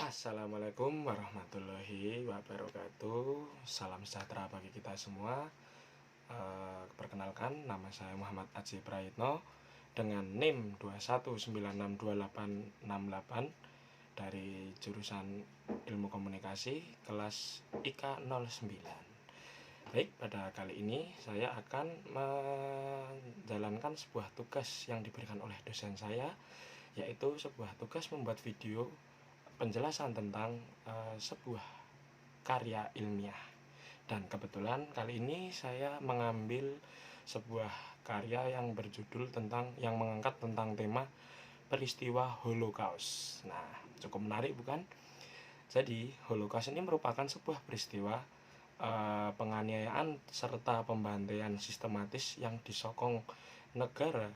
Assalamualaikum warahmatullahi wabarakatuh. Salam sejahtera bagi kita semua. Perkenalkan, nama saya Muhammad Aji Prayitno dengan NIM 219628868 dari jurusan Ilmu Komunikasi kelas IK 09. Baik, pada kali ini saya akan menjalankan sebuah tugas yang diberikan oleh dosen saya, yaitu sebuah tugas membuat video penjelasan tentang sebuah karya ilmiah. Dan kebetulan kali ini saya mengambil sebuah karya yang berjudul yang mengangkat tentang tema peristiwa Holocaust. Nah, cukup menarik bukan? Jadi, Holocaust ini merupakan sebuah peristiwa penganiayaan serta pembantaian sistematis yang disokong negara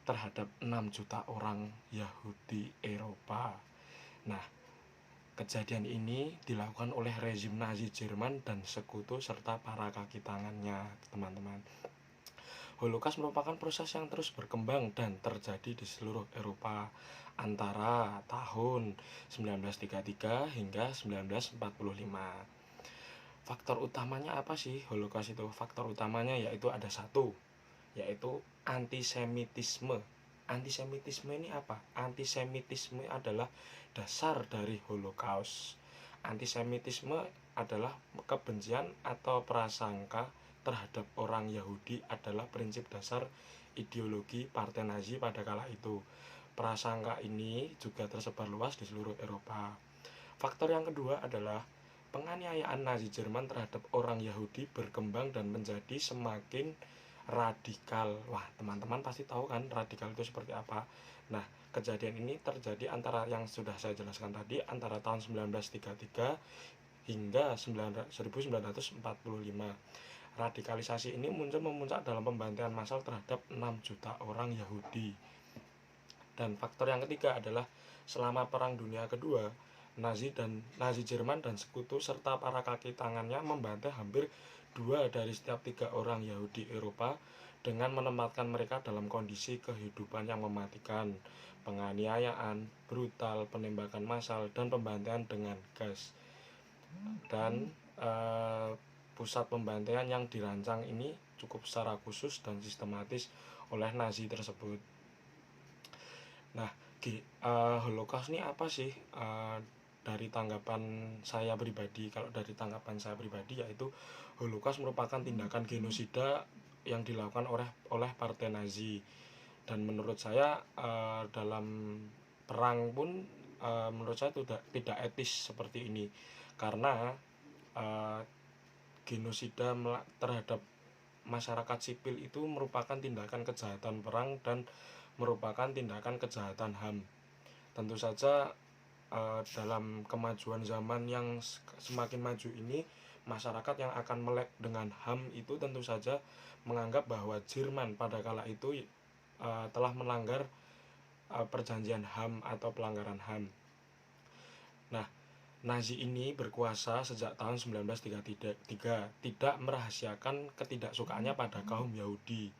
terhadap 6 juta orang Yahudi Eropa. Nah, kejadian ini dilakukan oleh rezim Nazi Jerman dan sekutu serta para kaki tangannya, teman-teman. Holocaust merupakan proses yang terus berkembang dan terjadi di seluruh Eropa antara tahun 1933 hingga 1945. Faktor utamanya apa sih Holocaust itu? Faktor utamanya yaitu ada satu, yaitu antisemitisme. Antisemitisme ini apa? Antisemitisme adalah dasar dari Holocaust. Antisemitisme adalah kebencian atau prasangka terhadap orang Yahudi adalah prinsip dasar ideologi Partai Nazi pada kala itu. Prasangka ini juga tersebar luas di seluruh Eropa. Faktor yang kedua adalah penganiayaan Nazi Jerman terhadap orang Yahudi berkembang dan menjadi semakin radikal. Wah, teman-teman pasti tahu kan radikal itu seperti apa. Nah, kejadian ini terjadi antara yang sudah saya jelaskan tadi, antara tahun 1933 hingga 1945. Radikalisasi ini memuncak dalam pembantaian massal terhadap 6 juta orang Yahudi. Dan faktor yang ketiga adalah selama Perang Dunia Kedua, Nazi Jerman dan sekutu serta para kaki tangannya membantai hampir 2 dari setiap 3 orang Yahudi Eropa dengan menempatkan mereka dalam kondisi kehidupan yang mematikan, penganiayaan brutal, penembakan massal, dan pembantaian dengan gas. Dan pusat pembantaian yang dirancang ini cukup secara khusus dan sistematis oleh Nazi tersebut. Nah, Holocaust ini apa sih? Dari tanggapan saya pribadi, kalau dari tanggapan saya pribadi yaitu Holocaust merupakan tindakan genosida yang dilakukan oleh Partai Nazi. Dan menurut saya dalam perang pun menurut saya tidak etis seperti ini, karena genosida terhadap masyarakat sipil itu merupakan tindakan kejahatan perang dan merupakan tindakan kejahatan HAM. Tentu saja dalam kemajuan zaman yang semakin maju ini, masyarakat yang akan melek dengan HAM itu tentu saja menganggap bahwa Jerman pada kala itu telah melanggar perjanjian HAM atau pelanggaran HAM. Nah, Nazi ini berkuasa sejak tahun 1933, tidak merahasiakan ketidaksukaannya pada kaum Yahudi,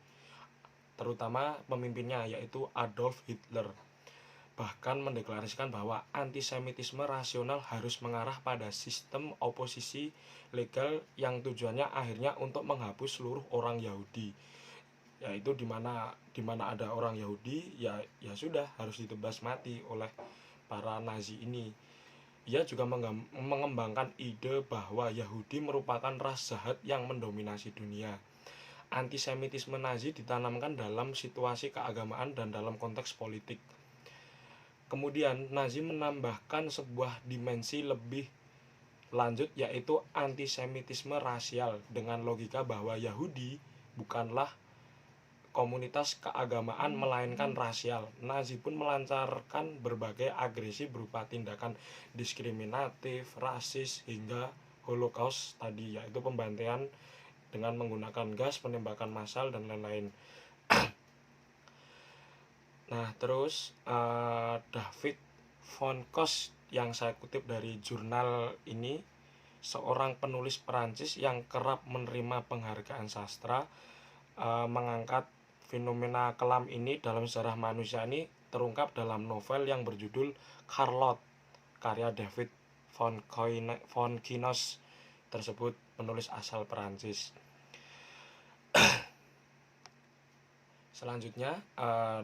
terutama pemimpinnya yaitu Adolf Hitler. Bahkan mendeklarasikan bahwa antisemitisme rasional harus mengarah pada sistem oposisi legal yang tujuannya akhirnya untuk menghapus seluruh orang Yahudi. Yaitu dimana ada orang Yahudi ya sudah harus ditebas mati oleh para Nazi ini. Ia juga mengembangkan ide bahwa Yahudi merupakan ras jahat yang mendominasi dunia. Antisemitisme Nazi ditanamkan dalam situasi keagamaan dan dalam konteks politik. Kemudian Nazi menambahkan sebuah dimensi lebih lanjut, yaitu antisemitisme rasial dengan logika bahwa Yahudi bukanlah komunitas keagamaan melainkan rasial. Nazi pun melancarkan berbagai agresi berupa tindakan diskriminatif, rasis, hingga Holocaust tadi, yaitu pembantaian dengan menggunakan gas, penembakan massal, dan lain-lain. Nah, terus David von Koss yang saya kutip dari jurnal ini, seorang penulis Perancis yang kerap menerima penghargaan sastra, mengangkat fenomena kelam ini dalam sejarah manusia ini terungkap dalam novel yang berjudul Charlotte karya David Fonkinos tersebut, penulis asal Perancis. Selanjutnya,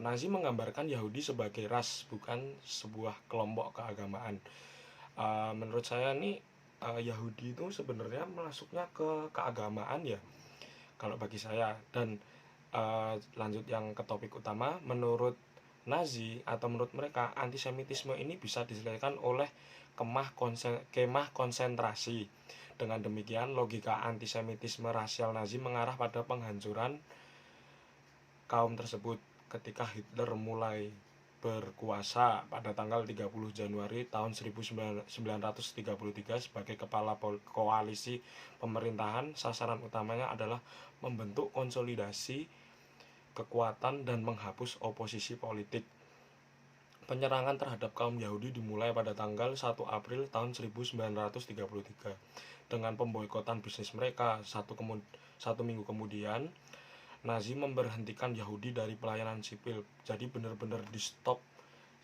Nazi menggambarkan Yahudi sebagai ras, bukan sebuah kelompok keagamaan. Menurut saya nih, Yahudi itu sebenarnya masuknya ke keagamaan ya, kalau bagi saya. Dan lanjut yang ke topik utama, menurut Nazi atau menurut mereka, antisemitisme ini bisa diselesaikan oleh kemah konsentrasi. Dengan demikian, logika antisemitisme rasial Nazi mengarah pada penghancuran kaum tersebut ketika Hitler mulai berkuasa pada tanggal 30 Januari tahun 1933 sebagai kepala koalisi pemerintahan. Sasaran utamanya adalah membentuk konsolidasi kekuatan dan menghapus oposisi politik. Penyerangan terhadap kaum Yahudi dimulai pada tanggal 1 April tahun 1933 dengan pemboikotan bisnis mereka. Satu minggu kemudian, Nazi memberhentikan Yahudi dari pelayanan sipil. Jadi benar-benar di stop.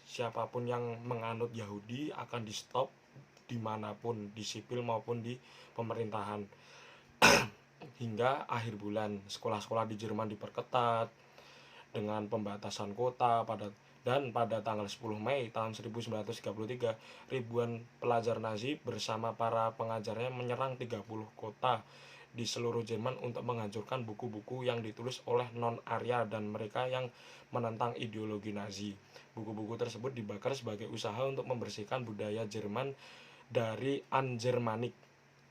Siapapun yang menganut Yahudi akan di stop dimanapun, di sipil maupun di pemerintahan. Hingga akhir bulan, sekolah-sekolah di Jerman diperketat dengan pembatasan kuota dan pada tanggal 10 Mei tahun 1933, ribuan pelajar Nazi bersama para pengajarnya menyerang 30 kota di seluruh Jerman untuk menghancurkan buku-buku yang ditulis oleh non-Arya dan mereka yang menentang ideologi Nazi. Buku-buku tersebut dibakar sebagai usaha untuk membersihkan budaya Jerman dari un-Germanic,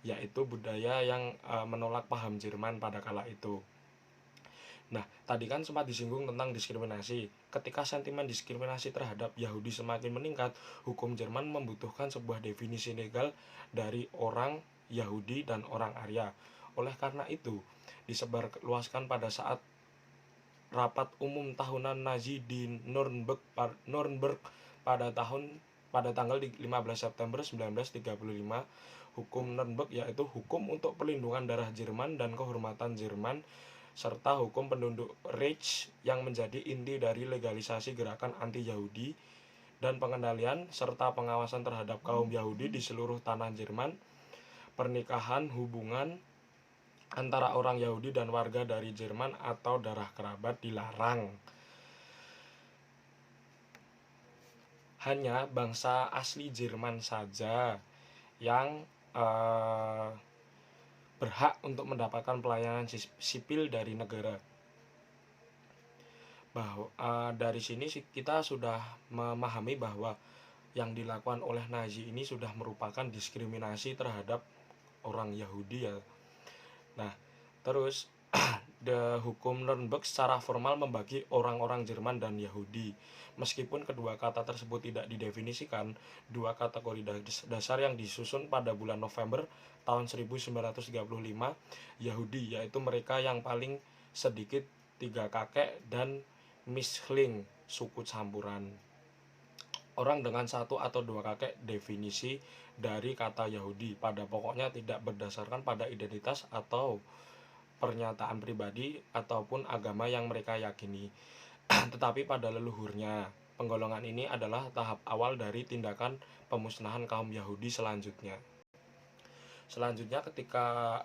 yaitu budaya yang menolak paham Jerman pada kala itu. Nah, tadi kan sempat disinggung tentang diskriminasi. Ketika sentimen diskriminasi terhadap Yahudi semakin meningkat, hukum Jerman membutuhkan sebuah definisi legal dari orang Yahudi dan orang Arya. Oleh karena itu, disebarluaskan pada saat rapat umum tahunan Nazi di Nuremberg pada tanggal 15 September 1935, hukum Nuremberg yaitu hukum untuk perlindungan darah Jerman dan kehormatan Jerman serta hukum penduduk Reich yang menjadi inti dari legalisasi gerakan anti-Yahudi dan pengendalian serta pengawasan terhadap kaum Yahudi di seluruh tanah Jerman. Pernikahan hubungan antara orang Yahudi dan warga dari Jerman atau darah kerabat dilarang. Hanya bangsa asli Jerman saja yang berhak untuk mendapatkan pelayanan sipil dari negara. Dari sini kita sudah memahami bahwa yang dilakukan oleh Nazi ini sudah merupakan diskriminasi terhadap orang Yahudi ya. Nah, terus hukum Nuremberg secara formal membagi orang-orang Jerman dan Yahudi. Meskipun kedua kata tersebut tidak didefinisikan, dua kategori dasar yang disusun pada bulan November tahun 1935, Yahudi yaitu mereka yang paling sedikit 3 kakek dan Mischling suku campuran. Orang dengan 1 atau 2 kakek. Definisi dari kata Yahudi pada pokoknya tidak berdasarkan pada identitas atau pernyataan pribadi ataupun agama yang mereka yakini, tetapi pada leluhurnya. Penggolongan ini adalah tahap awal dari tindakan pemusnahan kaum Yahudi selanjutnya. Selanjutnya ketika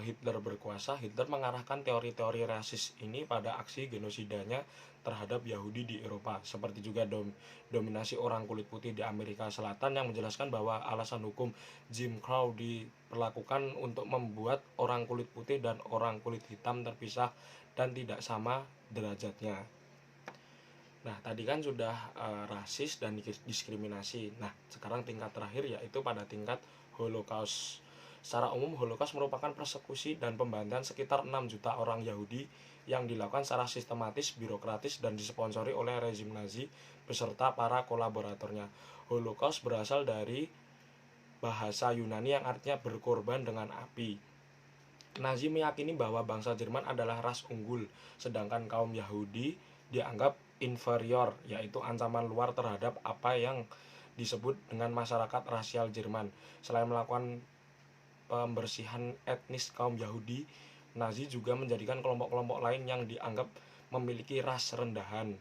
Hitler berkuasa, Hitler mengarahkan teori-teori rasis ini pada aksi genosidanya terhadap Yahudi di Eropa, seperti juga dominasi orang kulit putih di Amerika Selatan, yang menjelaskan bahwa alasan hukum Jim Crow diperlakukan untuk membuat orang kulit putih dan orang kulit hitam terpisah dan tidak sama derajatnya. Nah, tadi kan sudah rasis dan diskriminasi. Nah, sekarang tingkat terakhir yaitu pada tingkat Holocaust. Secara umum, Holocaust merupakan persekusi dan pembantaian sekitar 6 juta orang Yahudi yang dilakukan secara sistematis, birokratis, dan disponsori oleh rezim Nazi beserta para kolaboratornya. Holocaust berasal dari bahasa Yunani yang artinya berkorban dengan api. Nazi meyakini bahwa bangsa Jerman adalah ras unggul, sedangkan kaum Yahudi dianggap inferior, yaitu ancaman luar terhadap apa yang disebut dengan masyarakat rasial Jerman. Selain melakukan pembersihan etnis kaum Yahudi, Nazi juga menjadikan kelompok-kelompok lain yang dianggap memiliki ras rendahan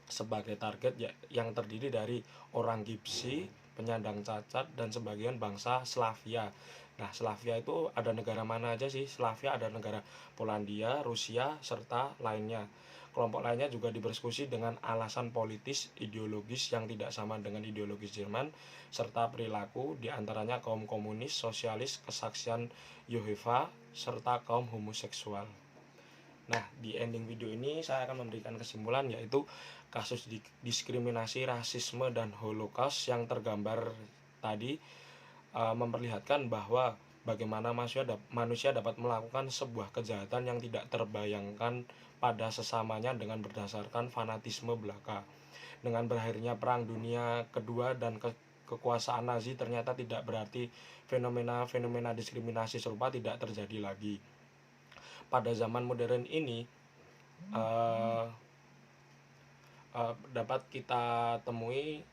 sebagai target yang terdiri dari orang Gypsy, penyandang cacat, dan sebagian bangsa Slavia. Nah, Slavia itu ada negara mana aja sih? Slavia ada negara Polandia, Rusia, serta lainnya. Kelompok lainnya juga dieksekusi dengan alasan politis, ideologis yang tidak sama dengan ideologis Jerman, serta perilaku, diantaranya kaum komunis, sosialis, kesaksian Yehova, serta kaum homoseksual. Nah, di ending video ini saya akan memberikan kesimpulan, yaitu kasus diskriminasi, rasisme, dan holocaust yang tergambar tadi memperlihatkan bahwa bagaimana manusia dapat melakukan sebuah kejahatan yang tidak terbayangkan pada sesamanya dengan berdasarkan fanatisme belaka. Dengan berakhirnya Perang Dunia Kedua dan kekuasaan Nazi, ternyata tidak berarti fenomena-fenomena diskriminasi serupa tidak terjadi lagi. Pada zaman modern ini dapat kita temui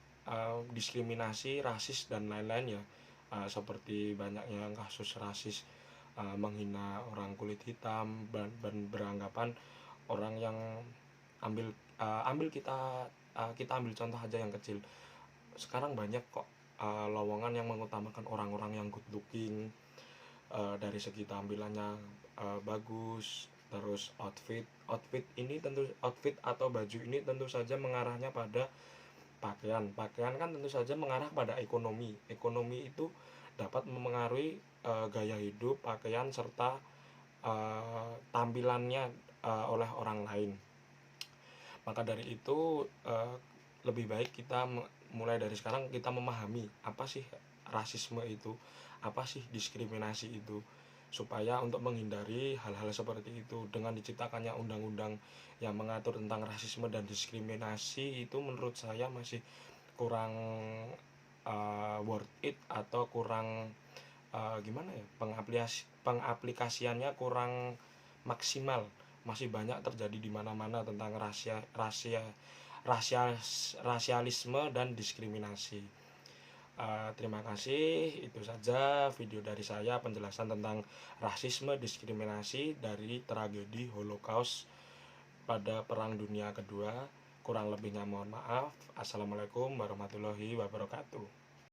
diskriminasi, rasis, dan lain-lain ya, seperti banyaknya kasus rasis menghina orang kulit hitam dan beranggapan orang yang kita ambil contoh aja yang kecil. Sekarang banyak kok lowongan yang mengutamakan orang-orang yang good looking, dari segi tampilannya bagus, terus outfit atau baju ini tentu saja mengarahnya pada pakaian kan tentu saja mengarah pada ekonomi itu dapat memengaruhi gaya hidup, pakaian, serta tampilannya oleh orang lain. Maka dari itu lebih baik kita mulai dari sekarang kita memahami apa sih rasisme itu, apa sih diskriminasi itu, supaya untuk menghindari hal-hal seperti itu. Dengan diciptakannya undang-undang yang mengatur tentang rasisme dan diskriminasi itu menurut saya masih kurang worth it, atau kurang gimana ya, pengaplikasiannya kurang maksimal. Masih banyak terjadi di mana-mana tentang rasialisme dan diskriminasi. Terima kasih, itu saja video dari saya penjelasan tentang rasisme, diskriminasi dari tragedi Holocaust pada Perang Dunia Kedua. Kurang lebihnya mohon maaf. Assalamualaikum warahmatullahi wabarakatuh.